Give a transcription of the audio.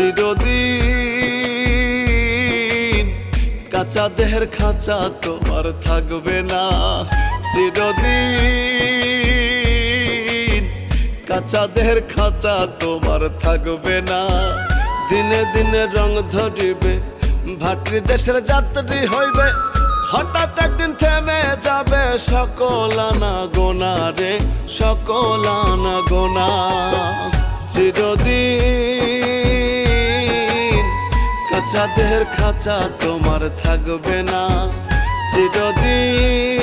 চিরদিন কাঁচা দেহের খাঁচা তোমার থাকবে না, চিরদিন কাঁচা দেহের খাঁচা তোমার থাকবে না। দিনে দিনে রং ধরিবে, ভাতৃ দেশের যাত্রী হইবে, হঠাৎ একদিন থেমে যাবে সকল আনা গোনা রে, সকল আনা গোনা। চিরদিন কাঁচা দেহের খাঁচা তোমার থাকবে না, চিরদিন